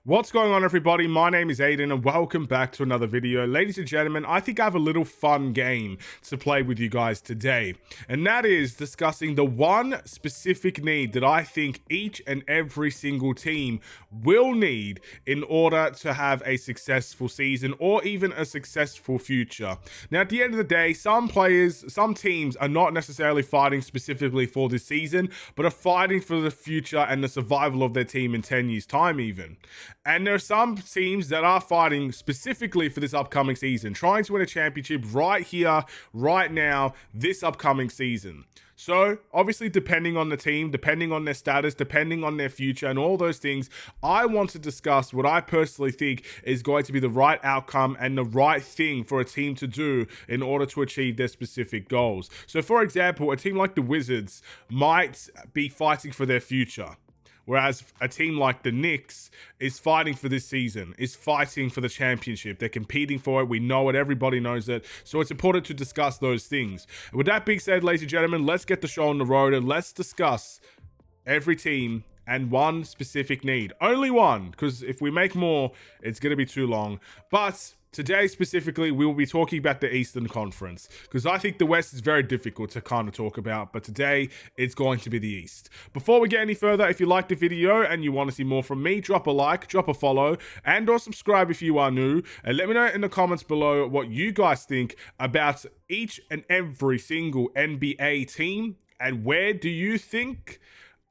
What's going on, everybody? My name is Aiden and welcome back to another video. Ladies and gentlemen, I think I have a little fun game to play with you guys today, and that is discussing the one specific need that I think each and every single team will need in order to have a successful season or even a successful future. Now, at the end of the day, some teams are not necessarily fighting specifically for this season, but are fighting for the future and the survival of their team in 10 years' time even. And there are some teams that are fighting specifically for this upcoming season, trying to win a championship right here, right now, this upcoming season. So, obviously, depending on the team, depending on their status, depending on their future, and all those things, I want to discuss what I personally think is going to be the right outcome and the right thing for a team to do in order to achieve their specific goals. So, for example, a team like the Wizards might be fighting for their future, whereas a team like the Knicks is fighting for this season, is fighting for the championship. They're competing for it. We know it. Everybody knows it. So it's important to discuss those things. With that being said, ladies and gentlemen, let's get the show on the road and let's discuss every team and one specific need. Only one, because if we make more, it's going to be too long. But today specifically, we will be talking about the Eastern Conference, because I think the West is very difficult to kind of talk about, but today it's going to be the East. Before we get any further, if you liked the video and you want to see more from me, drop a like, drop a follow, and or subscribe if you are new, and let me know in the comments below what you guys think about each and every single NBA team, and where do you think,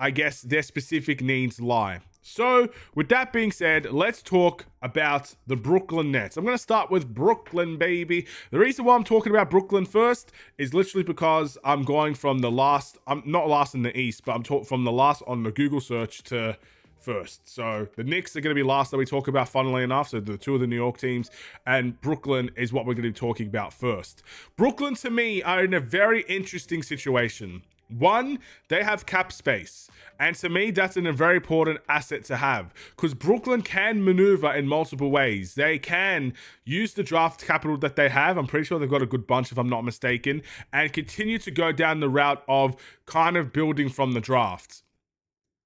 I guess, their specific needs lie. So, with that being said, let's talk about the Brooklyn Nets. I'm going to start with Brooklyn, baby. The reason why I'm talking about Brooklyn first is literally because I'm going from the last, I'm not last in the East, but I'm talking from the last on the Google search to first. So the Knicks are going to be last that we talk about, funnily enough. So the two of the New York teams, and Brooklyn is what we're going to be talking about first. Brooklyn, to me, are in a very interesting situation. One, they have cap space. And to me, that's a very important asset to have, because Brooklyn can maneuver in multiple ways. They can use the draft capital that they have. I'm pretty sure they've got a good bunch, if I'm not mistaken, and continue to go down the route of kind of building from the draft.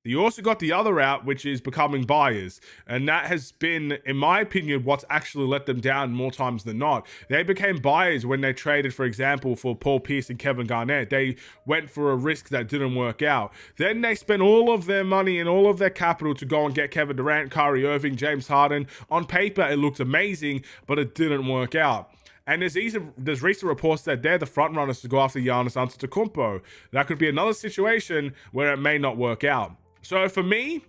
You also got the other route, which is becoming buyers. And that has been, in my opinion, what's actually let them down more times than not. They became buyers when they traded, for example, for Paul Pierce and Kevin Garnett. They went for a risk that didn't work out. Then they spent all of their money and all of their capital to go and get Kevin Durant, Kyrie Irving, James Harden. On paper, it looked amazing, but it didn't work out. And there's recent reports that they're the front runners to go after Giannis Antetokounmpo. That could be another situation where it may not work out. So for me,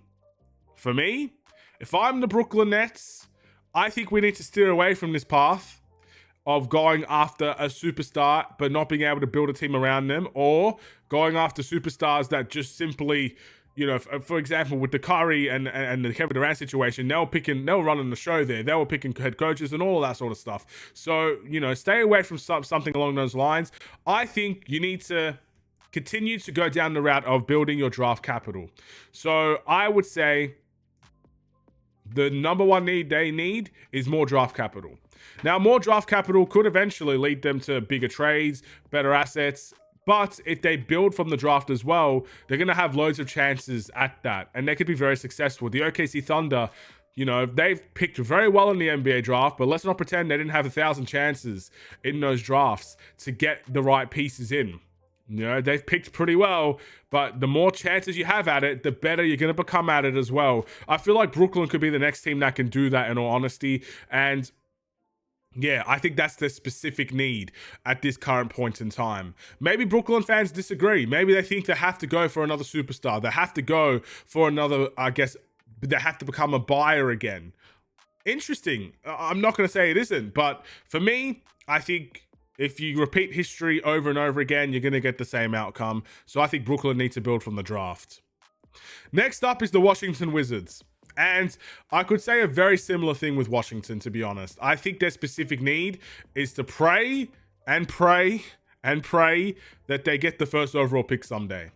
if I'm the Brooklyn Nets, I think we need to steer away from this path of going after a superstar but not being able to build a team around them, or going after superstars that just simply, you know, for example, with the Kyrie and the Kevin Durant situation, they were running the show there. They were picking head coaches and all of that sort of stuff. So, you know, stay away from something along those lines. I think you need to continue to go down the route of building your draft capital. So I would say the number one need they need is more draft capital. Now, more draft capital could eventually lead them to bigger trades, better assets. But if they build from the draft as well, they're going to have loads of chances at that. And they could be very successful. The OKC Thunder, you know, they've picked very well in the NBA draft, but let's not pretend they didn't have 1,000 chances in those drafts to get the right pieces in. You know, they've picked pretty well, but the more chances you have at it, the better you're going to become at it as well. I feel like Brooklyn could be the next team that can do that, in all honesty. And yeah, I think that's the specific need at this current point in time. Maybe Brooklyn fans disagree. Maybe they think they have to go for another superstar. They have to go for another, I guess, they have to become a buyer again. Interesting. I'm not going to say it isn't, but for me, I think if you repeat history over and over again, you're going to get the same outcome. So I think Brooklyn needs to build from the draft. Next up is the Washington Wizards. And I could say a very similar thing with Washington, to be honest. I think their specific need is to pray and pray and pray that they get the first overall pick someday.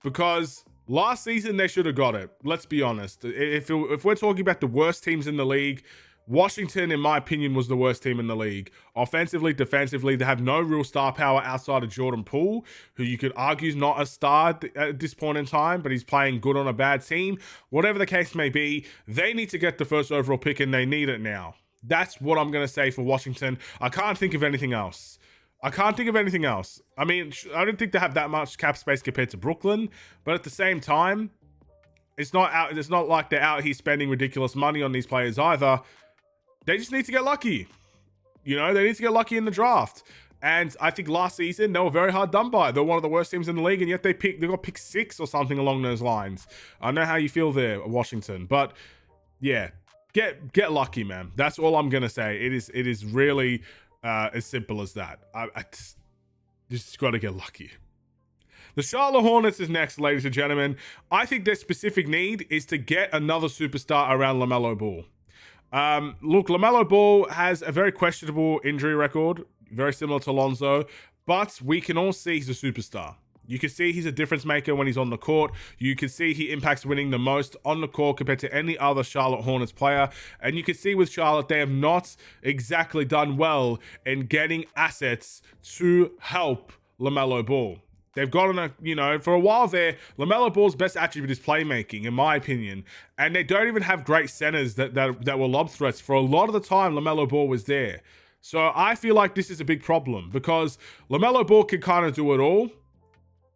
Because last season, they should have got it. Let's be honest. If we're talking about the worst teams in the league, Washington, in my opinion, was the worst team in the league. Offensively, defensively, they have no real star power outside of Jordan Poole, who you could argue is not a star at this point in time, but he's playing good on a bad team. Whatever the case may be, they need to get the first overall pick, and they need it now. That's what I'm going to say for Washington. I can't think of anything else. I mean, I don't think they have that much cap space compared to Brooklyn, but at the same time, it's not like they're out here spending ridiculous money on these players either. They just need to get lucky. You know, they need to get lucky in the draft. And I think last season, they were very hard done by. They're one of the worst teams in the league, and yet they got pick 6 or something along those lines. I know how you feel there, Washington. But, yeah, get lucky, man. That's all I'm going to say. It is really as simple as that. I just got to get lucky. The Charlotte Hornets is next, ladies and gentlemen. I think their specific need is to get another superstar around LaMelo Ball. Look, LaMelo Ball has a very questionable injury record, very similar to Lonzo, but we can all see he's a superstar. You can see he's a difference maker when he's on the court. You can see he impacts winning the most on the court compared to any other Charlotte Hornets player. And you can see with Charlotte, they have not exactly done well in getting assets to help LaMelo Ball. They've gotten for a while there, LaMelo Ball's best attribute is playmaking, in my opinion. And they don't even have great centers that were lob threats. For a lot of the time, LaMelo Ball was there. So I feel like this is a big problem because LaMelo Ball can kind of do it all.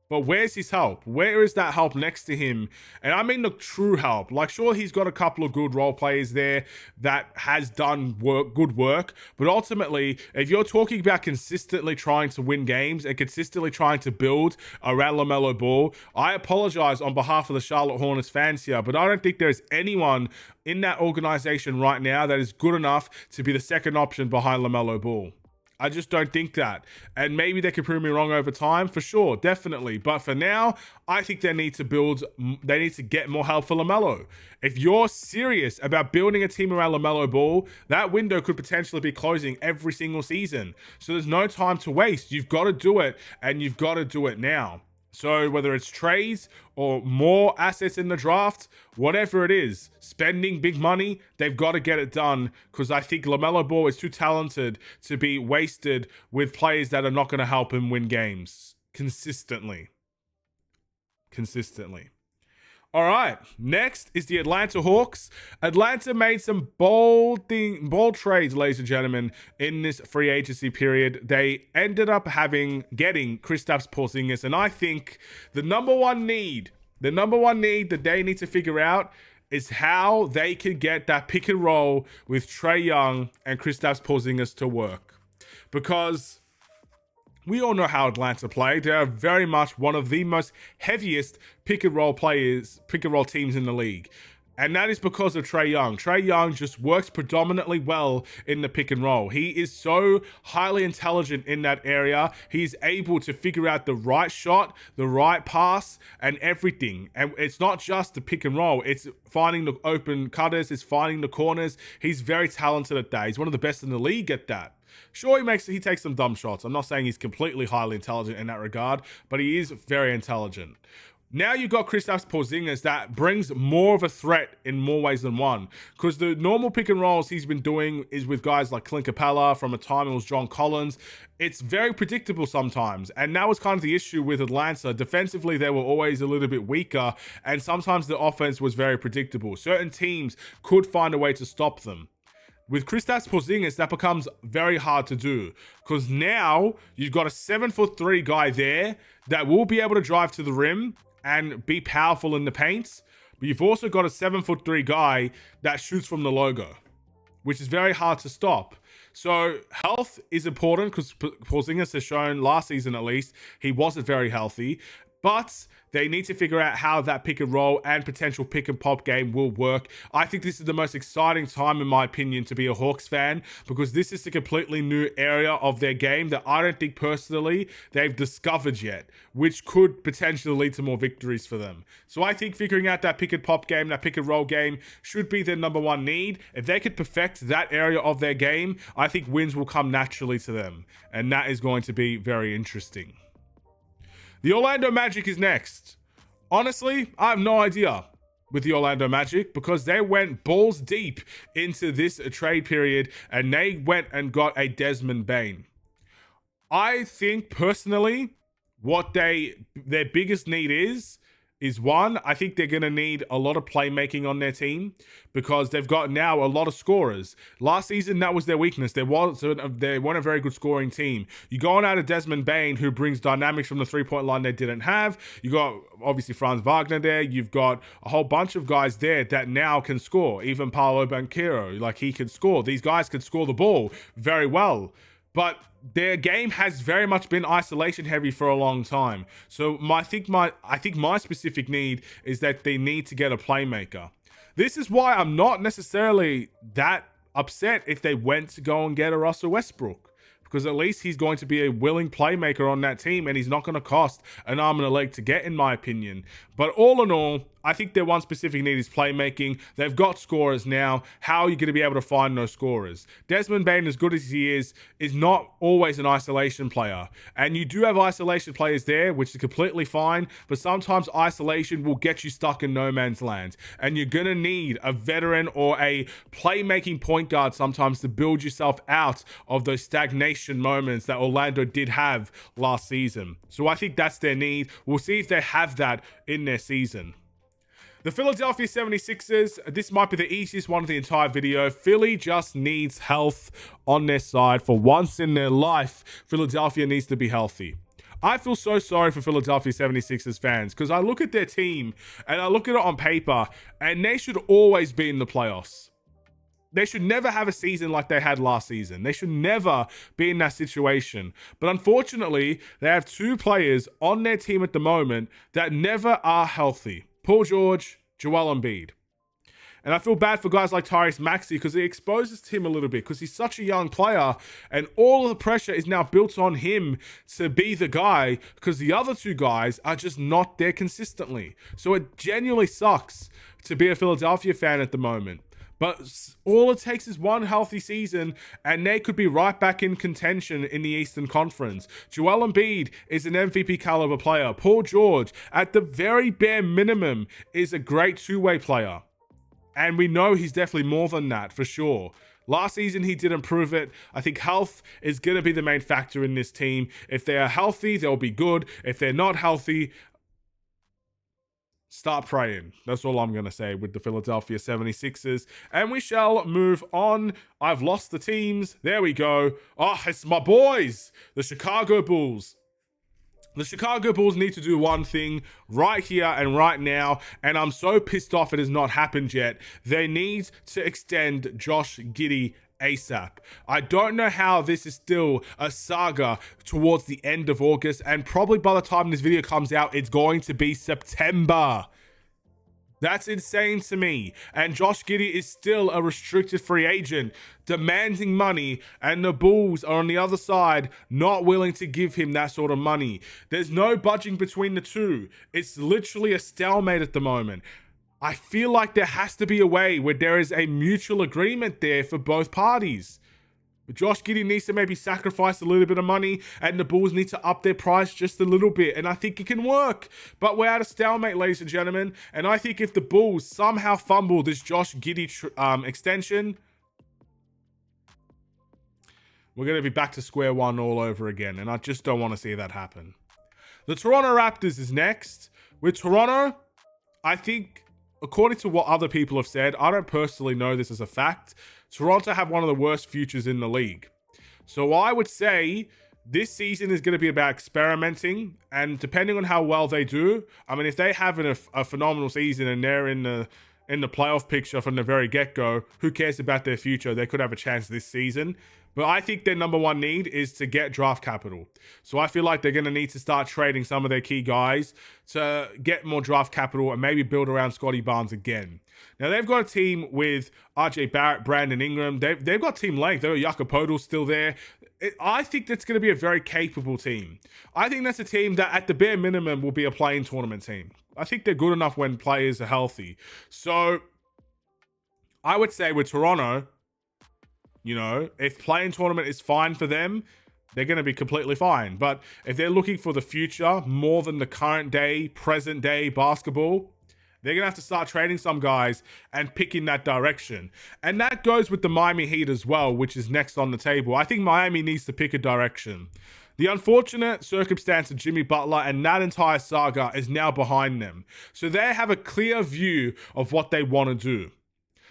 But where's his help? Where is that help next to him? And I mean the true help. Like, sure, he's got a couple of good role players there that has done good work. But ultimately, if you're talking about consistently trying to win games and consistently trying to build around LaMelo Ball, I apologize on behalf of the Charlotte Hornets fans here, but I don't think there's anyone in that organization right now that is good enough to be the second option behind LaMelo Ball. I just don't think that. And maybe they could prove me wrong over time, for sure, definitely. But for now, I think they need to get more help for LaMelo. If you're serious about building a team around LaMelo Ball, that window could potentially be closing every single season. So there's no time to waste. You've got to do it, and you've got to do it now. So whether it's trades or more assets in the draft, whatever it is, spending big money, they've got to get it done because I think LaMelo Ball is too talented to be wasted with players that are not going to help him win games consistently. All right, next is the Atlanta Hawks. Atlanta made some bold trades, ladies and gentlemen, in this free agency period. They ended up getting Kristaps Porzingis, and I think the number one need that they need to figure out is how they can get that pick and roll with Trae Young and Kristaps Porzingis to work. Because we all know how Atlanta play. They are very much one of the most heaviest pick and roll teams in the league. And that is because of Trae Young. Trae Young just works predominantly well in the pick and roll. He is so highly intelligent in that area. He's able to figure out the right shot, the right pass, and everything. And it's not just the pick and roll. It's finding the open cutters. It's finding the corners. He's very talented at that. He's one of the best in the league at that. Sure, he takes some dumb shots. I'm not saying he's completely highly intelligent in that regard, but he is very intelligent. Now you've got Kristaps Porzingis that brings more of a threat in more ways than one. Because the normal pick and rolls he's been doing is with guys like Clint Capella, from a time it was John Collins. It's very predictable sometimes. And that was kind of the issue with Atlanta. Defensively, they were always a little bit weaker. And sometimes the offense was very predictable. Certain teams could find a way to stop them. With Kristaps Porzingis, that becomes very hard to do because now you've got a 7'3" guy there that will be able to drive to the rim and be powerful in the paint. But you've also got a 7'3" guy that shoots from the logo, which is very hard to stop. So health is important because Porzingis has shown last season, at least, he wasn't very healthy. But they need to figure out how that pick and roll and potential pick and pop game will work. I think this is the most exciting time, in my opinion, to be a Hawks fan because this is a completely new area of their game that I don't think personally they've discovered yet, which could potentially lead to more victories for them. So I think figuring out that pick and pop game, that pick and roll game should be their number one need. If they could perfect that area of their game, I think wins will come naturally to them. And that is going to be very interesting. The Orlando Magic is next. Honestly, I have no idea. with the Orlando Magic because they went balls deep into this trade period and they went and got a Desmond Bane. I think personally what their biggest need is one, I think they're going to need a lot of playmaking on their team because they've got now a lot of scorers. Last season, that was their weakness. They weren't a very good scoring team. You go on out of Desmond Bane, who brings dynamics from the three-point line they didn't have. You got, obviously, Franz Wagner there. You've got a whole bunch of guys there that now can score. Even Paolo Banchero, like he can score. These guys can score the ball very well. But their game has very much been isolation heavy for a long time. So I think my specific need is that they need to get a playmaker. This is why I'm not necessarily that upset if they went to go and get a Russell Westbrook, because at least he's going to be a willing playmaker on that team and he's not going to cost an arm and a leg to get, in my opinion. But all in all, I think their one specific need is playmaking. They've got scorers now. How are you going to be able to find those scorers? Desmond Bane, as good as he is not always an isolation player. And you do have isolation players there, which is completely fine. But sometimes isolation will get you stuck in no man's land. And you're going to need a veteran or a playmaking point guard sometimes to build yourself out of those stagnation moments that Orlando did have last season. So I think that's their need. We'll see if they have that in their season. The Philadelphia 76ers, this might be the easiest one of the entire video. Philly just needs health on their side. For once in their life, Philadelphia needs to be healthy. I feel so sorry for Philadelphia 76ers fans because I look at their team and I look at it on paper and they should always be in the playoffs. They should never have a season like they had last season. They should never be in that situation. But unfortunately, they have two players on their team at the moment that never are healthy. Paul George, Joel Embiid. And I feel bad for guys like Tyrese Maxey because it exposes him a little bit because he's such a young player and all of the pressure is now built on him to be the guy because the other two guys are just not there consistently. So it genuinely sucks to be a Philadelphia fan at the moment. But all it takes is one healthy season and they could be right back in contention in the Eastern Conference. Joel Embiid is an MVP caliber player. Paul George, at the very bare minimum, is a great two-way player. And we know he's definitely more than that, for sure. Last season, he didn't prove it. I think health is going to be the main factor in this team. If they are healthy, they'll be good. If they're not healthy, start praying. That's all I'm going to say with the Philadelphia 76ers. And we shall move on. I've lost the teams. There we go. Oh, it's my boys, the Chicago Bulls. The Chicago Bulls need to do one thing right here and right now, and I'm so pissed off it has not happened yet. They need to extend Josh Giddey ASAP. I don't know how this is still a saga towards the end of August, and probably by the time this video comes out, it's going to be September. That's insane to me. And Josh Giddey is still a restricted free agent, demanding money, and the Bulls are on the other side, not willing to give him that sort of money. There's no budging between the two. It's literally a stalemate at the moment. I feel like there has to be a way where there is a mutual agreement there for both parties. But Josh Giddey needs to maybe sacrifice a little bit of money and the Bulls need to up their price just a little bit. And I think it can work. But we're at a stalemate, ladies and gentlemen. And I think if the Bulls somehow fumble this Josh Giddey extension, we're going to be back to square one all over again. And I just don't want to see that happen. The Toronto Raptors is next. With Toronto, I think, according to what other people have said, I don't personally know this as a fact, Toronto have one of the worst futures in the league. So I would say this season is going to be about experimenting, and depending on how well they do, I mean, if they have a phenomenal season and they're in the playoff picture from the very get-go, who cares about their future? They could have a chance this season. But I think their number one need is to get draft capital. So I feel like they're going to need to start trading some of their key guys to get more draft capital and maybe build around Scotty Barnes again. Now, they've got a team with RJ Barrett, Brandon Ingram. They've got team length. They've got Jakob Poeltl still there. I think that's going to be a very capable team. I think that's a team that, at the bare minimum, will be a playing tournament team. I think they're good enough when players are healthy. So I would say with Toronto, you know, if playing tournament is fine for them, they're going to be completely fine. But if they're looking for the future more than the current day, present day basketball, They're going to have to start trading some guys and pick in that direction. And that goes with the Miami Heat as well, which is next on the table. I think Miami needs to pick a direction. The unfortunate circumstance of Jimmy Butler and that entire saga is now behind them. So they have a clear view of what they want to do.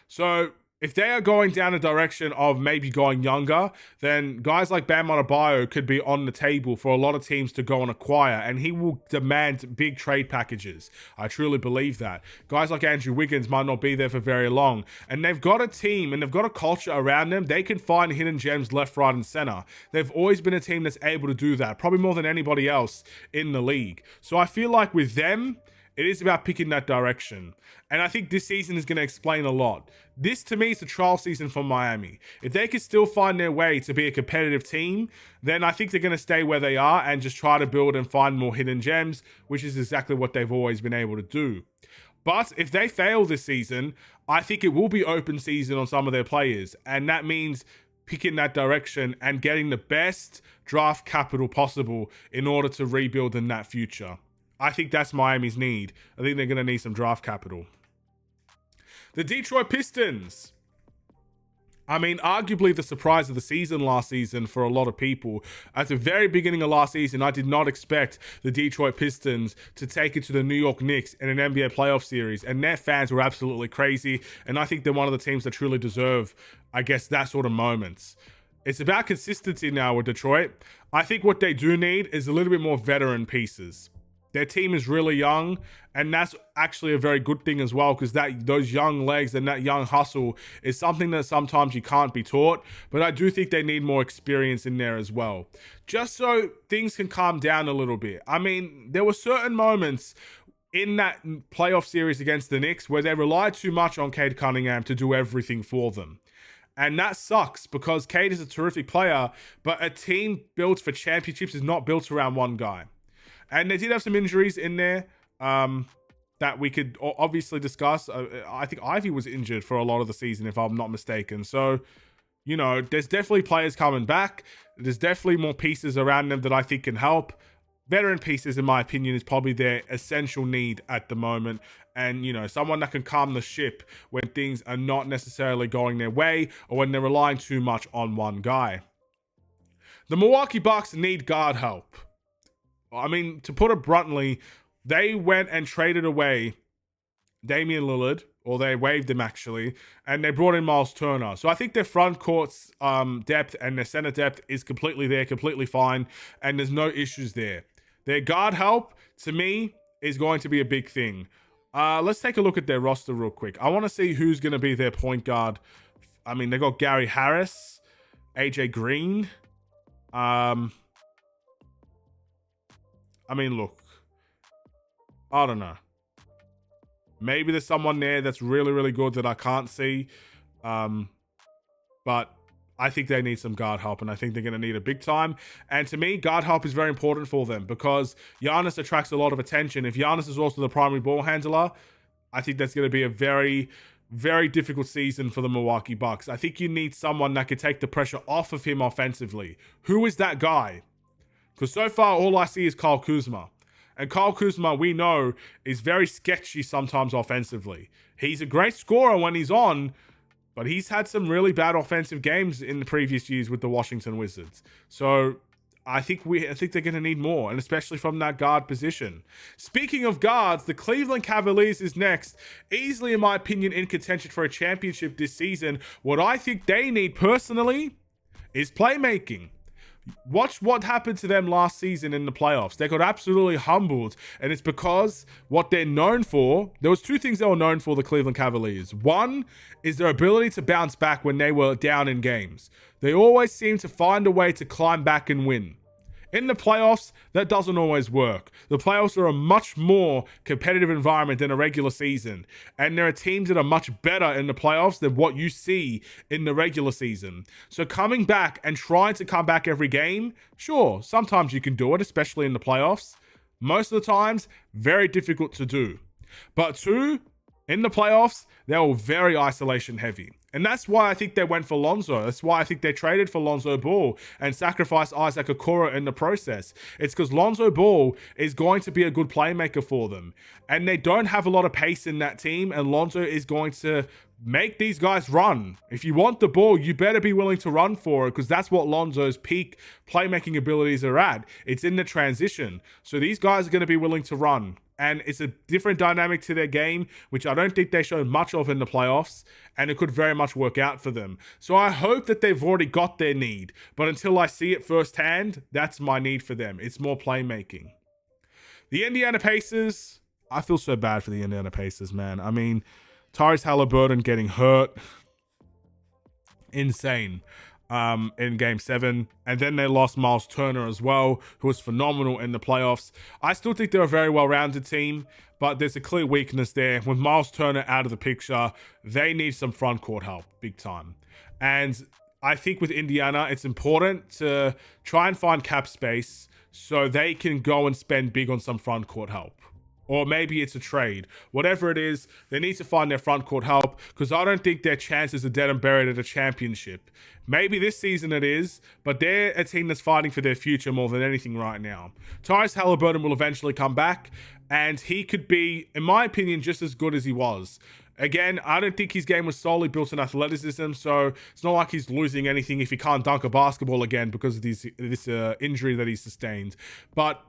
So if they are going down a direction of maybe going younger, then guys like Bam Adebayo could be on the table for a lot of teams to go and acquire, and he will demand big trade packages. I truly believe that. Guys like Andrew Wiggins might not be there for very long, and they've got a team and they've got a culture around them. They can find hidden gems left, right, and center. They've always been a team that's able to do that, probably more than anybody else in the league. So I feel like with them, it is about picking that direction. And I think this season is going to explain a lot. This, to me, is the trial season for Miami. If they can still find their way to be a competitive team, then I think they're going to stay where they are and just try to build and find more hidden gems, which is exactly what they've always been able to do. But if they fail this season, I think it will be open season on some of their players. And that means picking that direction and getting the best draft capital possible in order to rebuild in that future. I think that's Miami's need. I think they're going to need some draft capital. The Detroit Pistons. I mean, arguably the surprise of the season last season for a lot of people. At the very beginning of last season, I did not expect the Detroit Pistons to take it to the New York Knicks in an NBA playoff series. And their fans were absolutely crazy. And I think they're one of the teams that truly deserve, I guess, that sort of moments. It's about consistency now with Detroit. I think what they do need is a little bit more veteran pieces. Their team is really young, and that's actually a very good thing as well, because those young legs and that young hustle is something that sometimes you can't be taught. But I do think they need more experience in there as well, just so things can calm down a little bit. I mean, there were certain moments in that playoff series against the Knicks where they relied too much on Cade Cunningham to do everything for them. And that sucks, because Cade is a terrific player, but a team built for championships is not built around one guy. And they did have some injuries in there that we could obviously discuss. I think Ivy was injured for a lot of the season, if I'm not mistaken. So, you know, there's definitely players coming back. There's definitely more pieces around them that I think can help. Veteran pieces, in my opinion, is probably their essential need at the moment. And, you know, someone that can calm the ship when things are not necessarily going their way or when they're relying too much on one guy. The Milwaukee Bucks need guard help. I mean, to put it bluntly, they went and traded away Damian Lillard, or they waived him actually, and they brought in Miles Turner. So I think their front court's depth and their center depth is completely there, completely fine, and there's no issues there. Their guard help, to me, is going to be a big thing. Let's take a look at their roster real quick. I want to see who's going to be their point guard. I mean, they got Gary Harris, AJ Green, I mean, look, I don't know. Maybe there's someone there that's really, really good that I can't see. But I think they need some guard help, and I think they're going to need it big time. And to me, guard help is very important for them, because Giannis attracts a lot of attention. If Giannis is also the primary ball handler, I think that's going to be a very, very difficult season for the Milwaukee Bucks. I think you need someone that can take the pressure off of him offensively. Who is that guy? Because so far, all I see is Kyle Kuzma. And Kyle Kuzma, we know, is very sketchy sometimes offensively. He's a great scorer when he's on, but he's had some really bad offensive games in the previous years with the Washington Wizards. So I think they're going to need more, and especially from that guard position. Speaking of guards, the Cleveland Cavaliers is next. Easily, in my opinion, in contention for a championship this season. What I think they need personally is playmaking. Watch what happened to them last season in the playoffs. They got absolutely humbled, and it's because what they're known for, there was two things they were known for, the Cleveland Cavaliers. One is their ability to bounce back when they were down in games. They always seem to find a way to climb back and win. In the playoffs, that doesn't always work. The playoffs are a much more competitive environment than a regular season. And there are teams that are much better in the playoffs than what you see in the regular season. So coming back and trying to come back every game, sure, sometimes you can do it, especially in the playoffs. Most of the times, very difficult to do. But two, in the playoffs, they were very isolation heavy. And that's why I think they went for Lonzo. That's why I think they traded for Lonzo Ball and sacrificed Isaac Okoro in the process. It's because Lonzo Ball is going to be a good playmaker for them. And they don't have a lot of pace in that team. And Lonzo is going to make these guys run. If you want the ball, you better be willing to run for it, because that's what Lonzo's peak playmaking abilities are at. It's in the transition. So these guys are going to be willing to run. And it's a different dynamic to their game, which I don't think they showed much of in the playoffs, and it could very much work out for them. So I hope that they've already got their need, but until I see it firsthand, that's my need for them. It's more playmaking. The Indiana Pacers, I feel so bad for the Indiana Pacers, man. I mean, Tyrese Halliburton getting hurt, insane. In game 7, and then they lost Miles Turner as well, who was phenomenal in the playoffs. I still think they're a very well-rounded team, but there's a clear weakness there. With Miles Turner out of the picture, they need some front court help, big time. And I think with Indiana, it's important to try and find cap space so they can go and spend big on some front court help. Or maybe it's a trade. Whatever it is, they need to find their front court help, because I don't think their chances are dead and buried at a championship. Maybe this season it is, but they're a team that's fighting for their future more than anything right now. Tyrese Halliburton will eventually come back, and he could be, in my opinion, just as good as he was. Again, I don't think his game was solely built on athleticism, so it's not like he's losing anything if he can't dunk a basketball again because of this injury that he sustained. But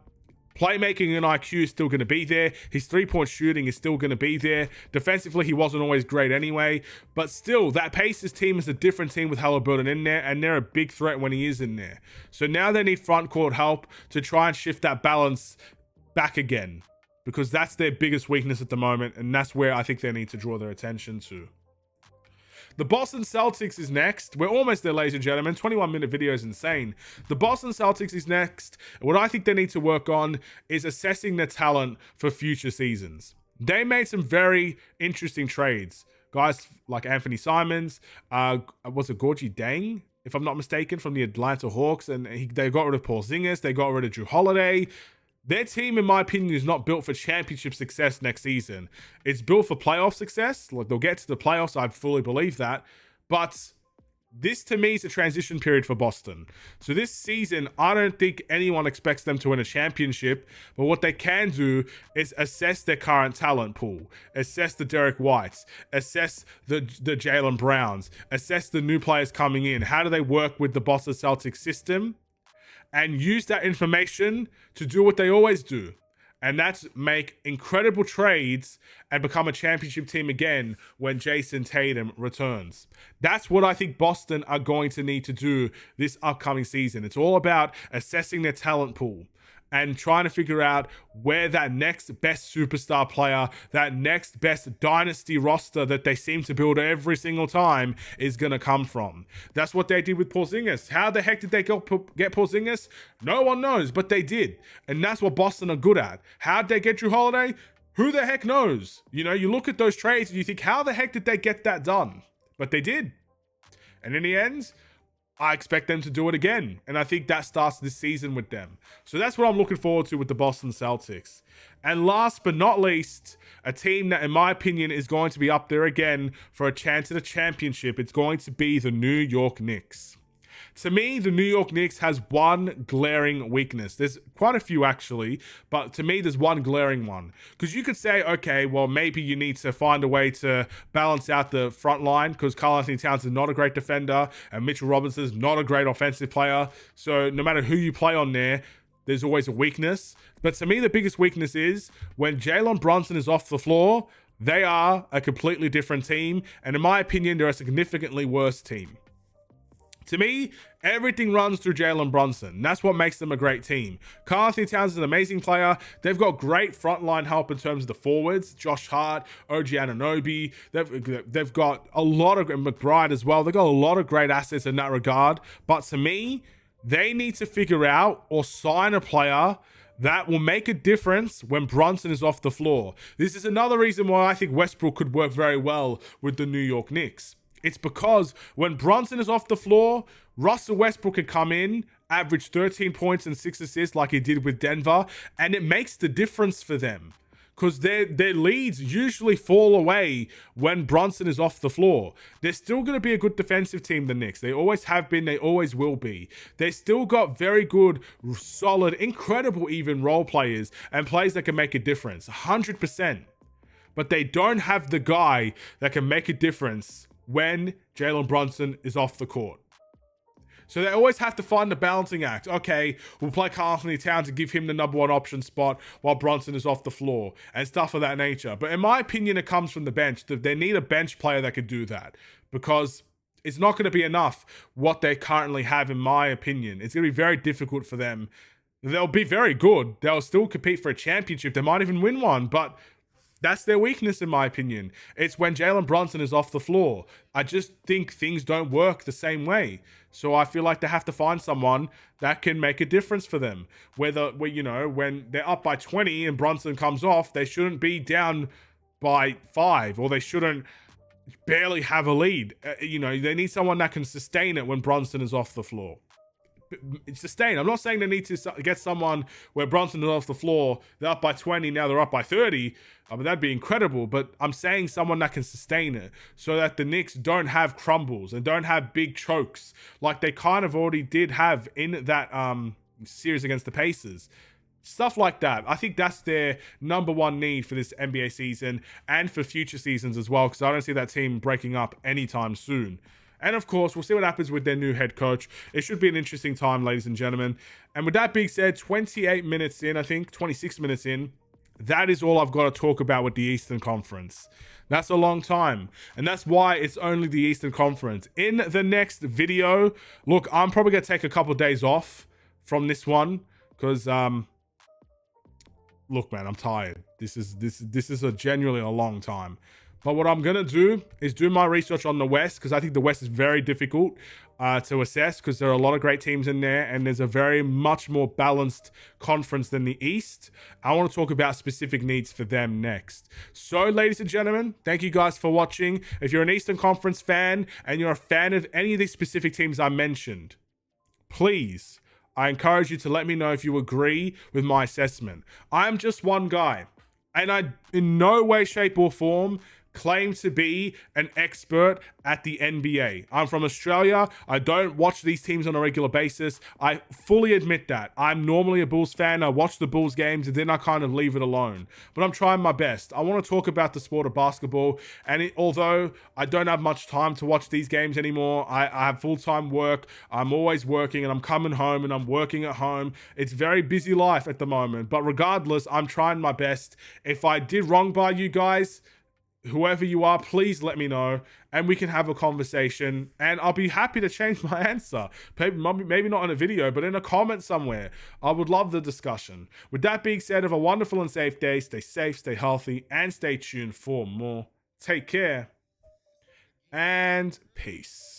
playmaking and IQ is still going to be there. His three-point shooting is still going to be there. Defensively, he wasn't always great anyway. But still, that Pacers team is a different team with Halliburton in there, and they're a big threat when he is in there. So now they need front court help to try and shift that balance back again, because that's their biggest weakness at the moment, and that's where I think they need to draw their attention to. The Boston Celtics is next. We're almost there, ladies and gentlemen. 21-minute video is insane. The Boston Celtics is next. What I think they need to work on is assessing their talent for future seasons. They made some very interesting trades. Guys like Anthony Simons, was it Gorgie Deng, if I'm not mistaken, from the Atlanta Hawks, and they got rid of Porzingis, they got rid of Drew Holiday. Their team, in my opinion, is not built for championship success next season. It's built for playoff success. Like, they'll get to the playoffs, I fully believe that. But this, to me, is a transition period for Boston. So this season, I don't think anyone expects them to win a championship. But what they can do is assess their current talent pool. Assess the Derek Whites. Assess the Jaylen Browns. Assess the new players coming in. How do they work with the Boston Celtics system? And use that information to do what they always do. And that's make incredible trades and become a championship team again when Jason Tatum returns. That's what I think Boston are going to need to do this upcoming season. It's all about assessing their talent pool and trying to figure out where that next best superstar player, that next best dynasty roster that they seem to build every single time is going to come from. That's what they did with Porzingis. How the heck did they get Porzingis? No one knows, but they did. And that's what Boston are good at. How did they get Drew Holiday? Who the heck knows? You know, you look at those trades and you think, how the heck did they get that done? But they did. And in the end, I expect them to do it again. And I think that starts this season with them. So that's what I'm looking forward to with the Boston Celtics. And last but not least, a team that, in my opinion, is going to be up there again for a chance at a championship. It's going to be the New York Knicks. To me, the New York Knicks has one glaring weakness. There's quite a few, actually, but to me, there's one glaring one. Because you could say, okay, well, maybe you need to find a way to balance out the front line, because Karl-Anthony Towns is not a great defender, and Mitchell Robinson is not a great offensive player. So no matter who you play on there, there's always a weakness. But to me, the biggest weakness is when Jalen Brunson is off the floor, they are a completely different team. And in my opinion, they're a significantly worse team. To me, everything runs through Jalen Brunson. That's what makes them a great team. Karl-Anthony Towns is an amazing player. They've got great frontline help in terms of the forwards. Josh Hart, OG Anunoby. They've got a lot of, McBride as well. They've got a lot of great assets in that regard. But to me, they need to figure out or sign a player that will make a difference when Brunson is off the floor. This is another reason why I think Westbrook could work very well with the New York Knicks. It's because when Brunson is off the floor, Russell Westbrook can come in, average 13 points and 6 assists like he did with Denver, and it makes the difference for them. because their leads usually fall away when Brunson is off the floor. They're still going to be a good defensive team, the Knicks. They always have been. They always will be. They still got very good, solid, incredible even role players and players that can make a difference, 100%. But they don't have the guy that can make a difference when Jalen Brunson is off the court. So they always have to find the balancing act. Okay, we'll play Karl-Anthony Towns and give him the number one option spot while Brunson is off the floor and stuff of that nature. But in my opinion, it comes from the bench. They need a bench player that could do that, because it's not going to be enough what they currently have, in my opinion. It's going to be very difficult for them. They'll be very good. They'll still compete for a championship. They might even win one, but that's their weakness, in my opinion. It's when Jalen Brunson is off the floor. I just think things don't work the same way. So I feel like they have to find someone that can make a difference for them. When they're up by 20 and Brunson comes off, they shouldn't be down by 5, or they shouldn't barely have a lead. They need someone that can sustain it when Brunson is off the floor. Sustain. I'm not saying they need to get someone where Brunson is off the floor, they're up by 20, now they're up by 30. That'd be incredible. But I'm saying someone that can sustain it, so that the Knicks don't have crumbles and don't have big chokes like they kind of already did have in that series against the Pacers. Stuff like that. I think that's their number one need for this NBA season and for future seasons as well, because I don't see that team breaking up anytime soon. And of course, we'll see what happens with their new head coach. It should be an interesting time, ladies and gentlemen. And with that being said, 28 minutes in, I think, 26 minutes in, that is all I've got to talk about with the Eastern Conference. That's a long time. And that's why it's only the Eastern Conference. In the next video, look, I'm probably going to take a couple of days off from this one, because, look, man, I'm tired. This is genuinely a long time. But what I'm going to do is do my research on the West, because I think the West is very difficult to assess, because there are a lot of great teams in there, and there's a very much more balanced conference than the East. I want to talk about specific needs for them next. So, ladies and gentlemen, thank you guys for watching. If you're an Eastern Conference fan and you're a fan of any of these specific teams I mentioned, please, I encourage you to let me know if you agree with my assessment. I'm just one guy, and I, in no way, shape, or form, claim to be an expert at the NBA. I'm from Australia. I don't watch these teams on a regular basis. I fully admit that. I'm normally a Bulls fan. I watch the Bulls games and then I kind of leave it alone. But I'm trying my best. I want to talk about the sport of basketball. And although I don't have much time to watch these games anymore, I have full-time work. I'm always working, and I'm coming home and I'm working at home. It's very busy life at the moment. But regardless, I'm trying my best. If I did wrong by you guys, whoever you are, please let me know and we can have a conversation, and I'll be happy to change my answer. Maybe not in a video, but in a comment somewhere. I would love the discussion. With that being said, have a wonderful and safe day. Stay safe, stay healthy, and stay tuned for more. Take care and peace.